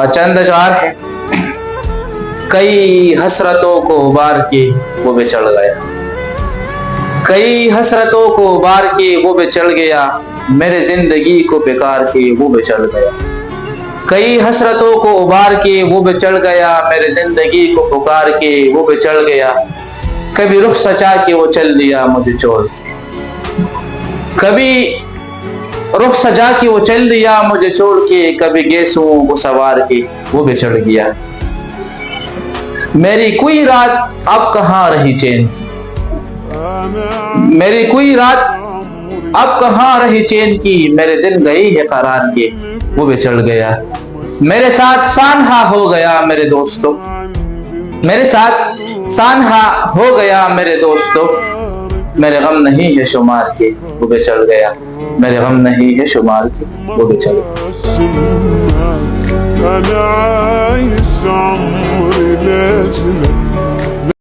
चंद अशआर है। कई हसरतों को उबार के वो भी चढ़ गया, कई हसरतों को उबार के वो भी चढ़ गया, मेरे जिंदगी को बेकार के वो भी चढ़ गया। कई हसरतों को उबार के वो भी चढ़ गया, मेरे जिंदगी को पुकार के वो भी चढ़ गया। कभी रुख सचा के वो चल दिया मुझे छोड़ के, कभी रुख सजा के वो चल दिया मुझे छोड़ के, कभी गैसुओं को सवार के वो भी चढ़ गया। मेरी कोई रात अब कहाँ रही चैन की, मेरी कोई रात अब कहाँ रही चैन की, मेरे दिन गई है करार के वो भी चढ़ गया। मेरे साथ सानहा हो गया मेरे दोस्तों, मेरे साथ सानहा हो गया मेरे दोस्तों, मेरे गम नहीं है शुमार के वो भी चढ़ गया, मेरे गम नहीं है शुमार के वो भी चढ़ गया।